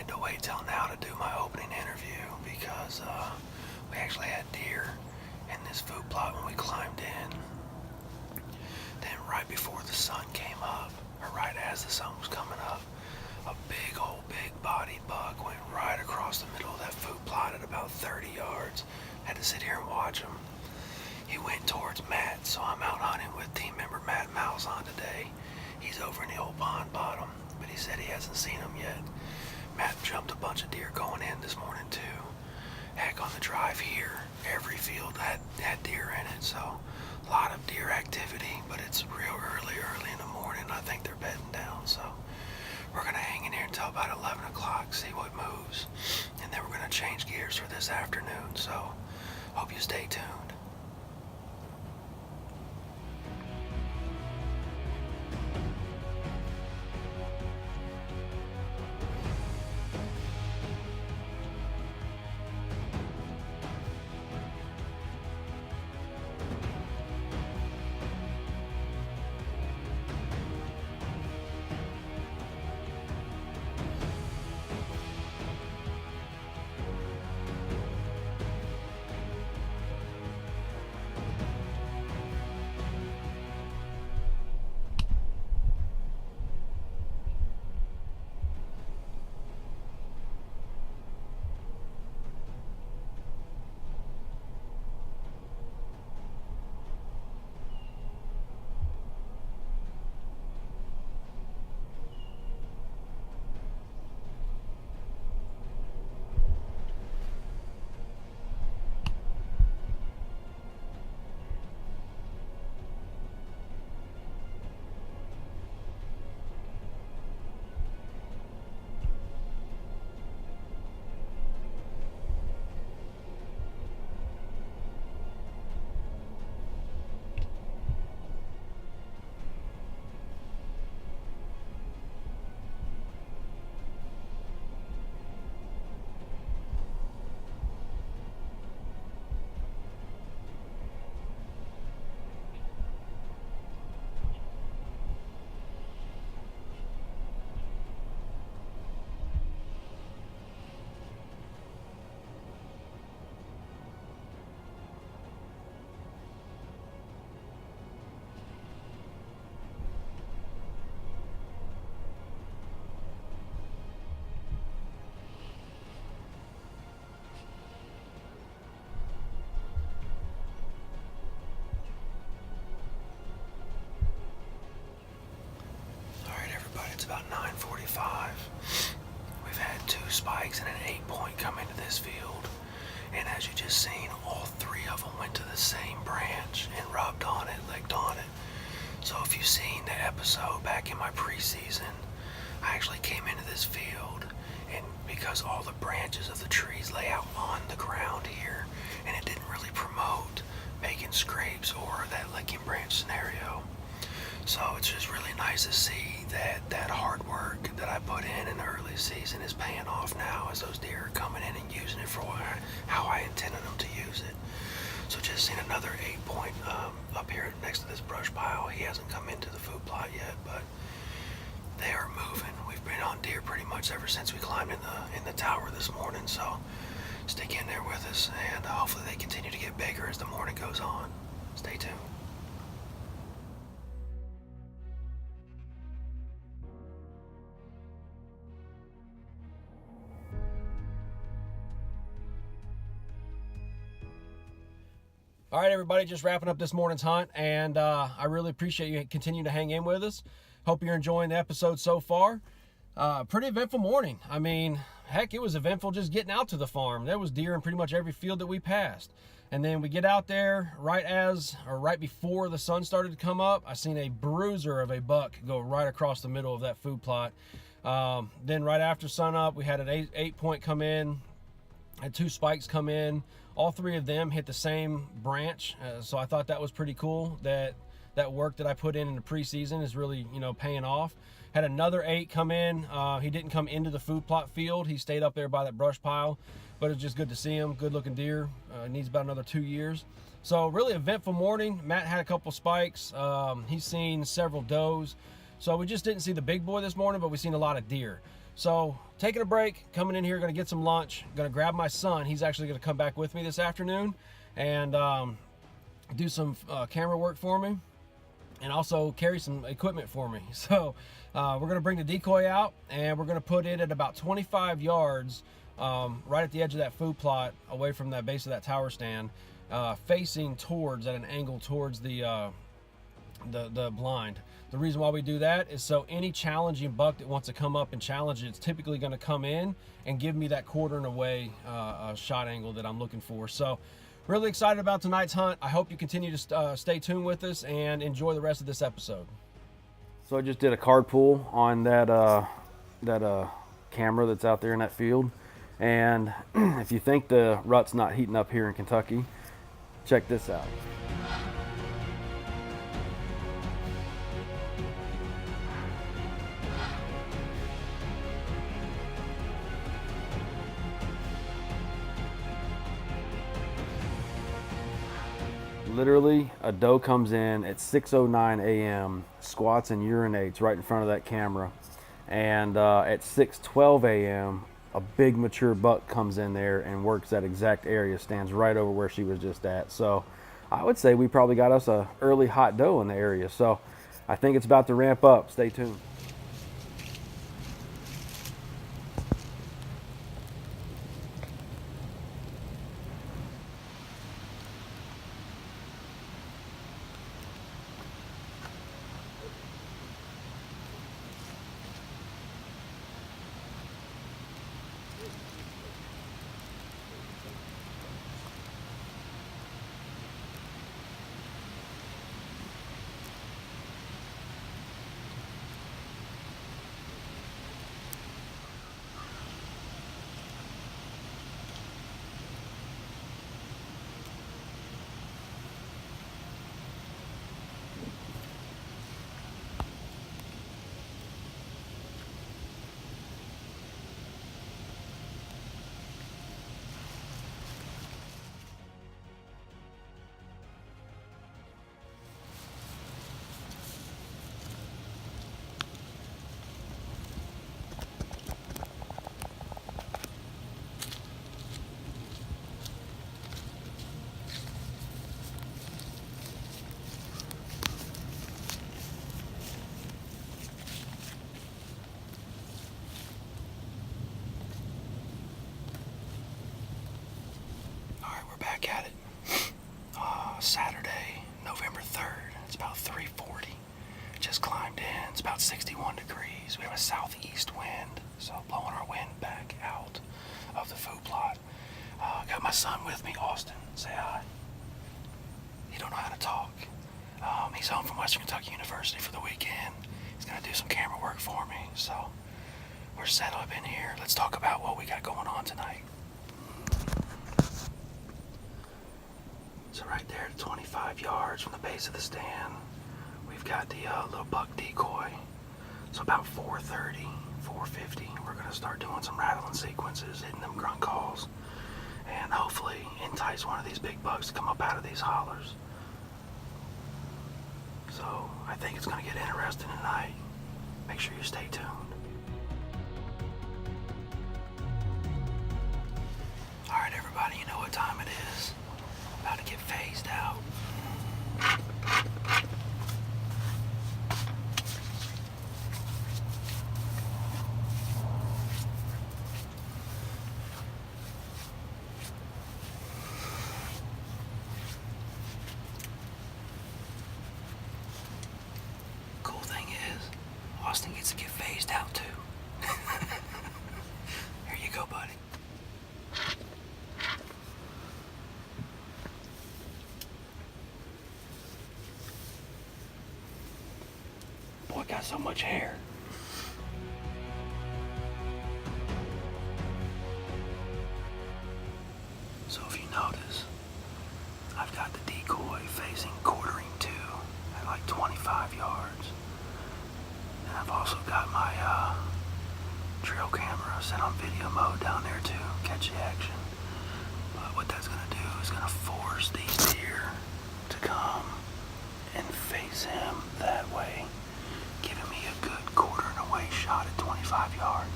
to wait till now to do my opening interview because we actually had deer in this food plot when we climbed in. Then right before the sun came up, or right as the sun was coming up, a big bodied buck went right across the middle of that food plot at about 30 yards. Had to sit here and watch him. He went towards Matt, so I'm out hunting with team member Matt Malzahn today. He's over in the old pond bottom, but he said he hasn't seen him yet. Matt jumped a bunch of deer going in this morning too. Heck, on the drive here, every field had deer in it, so a lot of deer activity, but it's real early in the morning. I think they're bedding down, so we're gonna hang in here until about 11 o'clock, see what moves, and then we're gonna change gears for this afternoon, so hope you stay tuned. It's about 9:45. We've had 2 spikes and an 8-point come into this field, and as you just seen, all 3 of them went to the same branch and rubbed on it, licked on it. So if you've seen the episode back in my preseason, I actually came into this field, and because all the branches of the trees lay out on the ground here, and it didn't really promote making scrapes or that licking branch scenario. So it's just really nice to see that hard work that I put in the early season is paying off now as those deer are coming in and using it for how I intended them to use it. So just seen another 8-point up here next to this brush pile. He hasn't come into the food plot yet, but they are moving. We've been on deer pretty much ever since we climbed in the tower this morning, so stick in there with us, and hopefully they continue to get bigger as the morning goes on. Stay tuned. All right, everybody, just wrapping up this morning's hunt, and I really appreciate you continuing to hang in with us. Hope you're enjoying the episode so far. Pretty eventful morning. I mean, heck, it was eventful just getting out to the farm. There was deer in pretty much every field that we passed. And then we get out there right before the sun started to come up. I seen a bruiser of a buck go right across the middle of that food plot. Then right after sun up, we had an 8-point come in, had 2 spikes come in. All 3 of them hit the same branch, so I thought that was pretty cool. That work that I put in the preseason is really, paying off. Had another 8 come in. He didn't come into the food plot field. He stayed up there by that brush pile, but it's just good to see him. Good looking deer. Needs about another 2 years. So really eventful morning. Matt had a couple spikes. He's seen several does. So we just didn't see the big boy this morning, but we've seen a lot of deer. So taking a break, coming in here, gonna get some lunch, gonna grab my son. He's actually gonna come back with me this afternoon and do some camera work for me, and also carry some equipment for me. So we're gonna bring the decoy out, and we're gonna put it at about 25 yards right at the edge of that food plot, away from that base of that tower stand, facing towards, at an angle towards the blind. The reason why we do that is so any challenging buck that wants to come up and challenge it, it's typically going to come in and give me that quartering away shot angle that I'm looking for. So really excited about tonight's hunt. I hope you continue to stay tuned with us and enjoy the rest of this episode. So I just did a card pull on that camera that's out there in that field, and if you think the rut's not heating up here in Kentucky, check this out. Literally, a doe comes in at 6:09 a.m., squats and urinates right in front of that camera. And at 6:12 a.m., a big mature buck comes in there and works that exact area, stands right over where she was just at. So I would say we probably got us a early hot doe in the area. So I think it's about to ramp up. Stay tuned. Back at it. Saturday, November 3rd. It's about 3:40. Just climbed in. It's about 61 degrees. We have a southeast wind, so blowing our wind back out of the food plot. Got my son with me, Austin. Say hi. He don't know how to talk. He's home from Western Kentucky University for the weekend. He's gonna do some camera work for me. So we're set up in here. Let's talk about what we got going on tonight. So right there at 25 yards from the base of the stand, we've got the little buck decoy. So about 4:30, 4:50, we're going to start doing some rattling sequences, hitting them grunt calls, and hopefully entice one of these big bucks to come up out of these hollers. So I think it's going to get interesting tonight. Make sure you stay tuned. All right, everybody, you know what time it is. About to get phased out. Cool thing is, Austin gets to get phased out too. Here you go, buddy. Boy, got so much hair. So if you notice, I've got the decoy facing quartering 2 at like 25 yards. And I've also got my trail camera set on video mode down there too, catch the action. But what that's gonna do is gonna force these deer to come and face him that way, giving me a good quarter and away shot at 25 yards.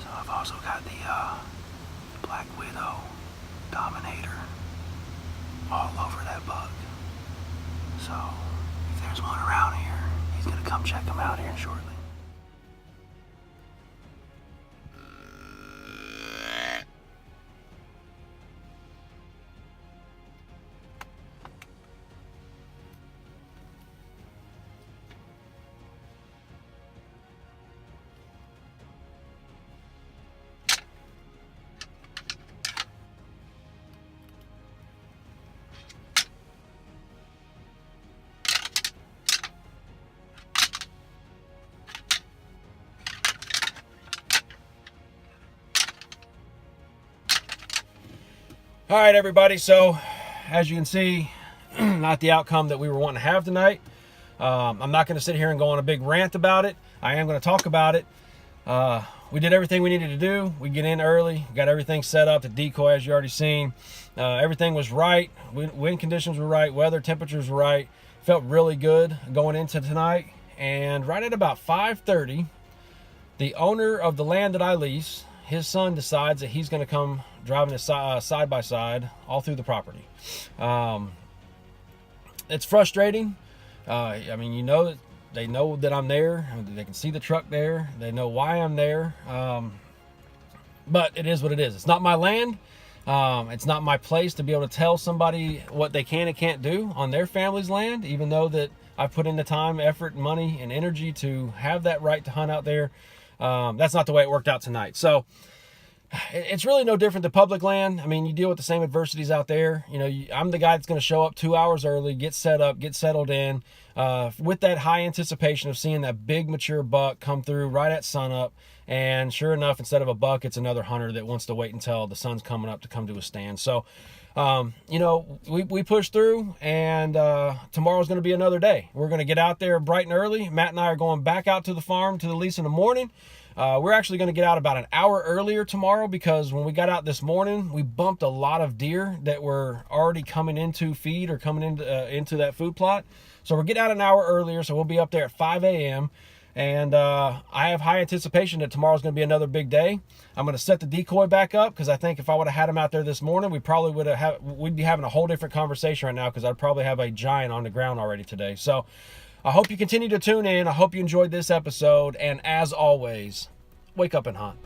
So I've also got the Black Widow Dominator all over that buck. So if there's one around here, he's gonna come check him out here shortly. All right, everybody. So as you can see, not the outcome that we were wanting to have tonight. I'm not going to sit here and go on a big rant about it. I am going to talk about it. We did everything we needed to do. We get in early, got everything set up. The decoy, as you already seen, everything was right. Wind conditions were right. Weather, temperatures were right. Felt really good going into tonight. And right at about 5:30, the owner of the land that I lease, his son decides that he's going to come driving his side by side all through the property. It's frustrating. I mean, you know that they know that I'm there. They can see the truck there. They know why I'm there. But it is what it is. It's not my land. It's not my place to be able to tell somebody what they can and can't do on their family's land, even though that I've put in the time, effort, money, and energy to have that right to hunt out there. That's not the way it worked out tonight. So it's really no different than public land. I mean, you deal with the same adversities out there. You know, I'm the guy that's going to show up 2 hours early, get set up, get settled in, with that high anticipation of seeing that big mature buck come through right at sunup. And sure enough, instead of a buck, it's another hunter that wants to wait until the sun's coming up to come to a stand. So, you know, we push through, and tomorrow's going to be another day. We're going to get out there bright and early. Matt and I are going back out to the farm to the lease in the morning. We're actually going to get out about an hour earlier tomorrow, because when we got out this morning, we bumped a lot of deer that were already coming into feed or coming into that food plot. So we're getting out an hour earlier, so we'll be up there at 5 a.m. And I have high anticipation that tomorrow's going to be another big day. I'm going to set the decoy back up, because I think if I would have had him out there this morning, we'd be having a whole different conversation right now, because I'd probably have a giant on the ground already today. So I hope you continue to tune in. I hope you enjoyed this episode. And as always, wake up and hunt.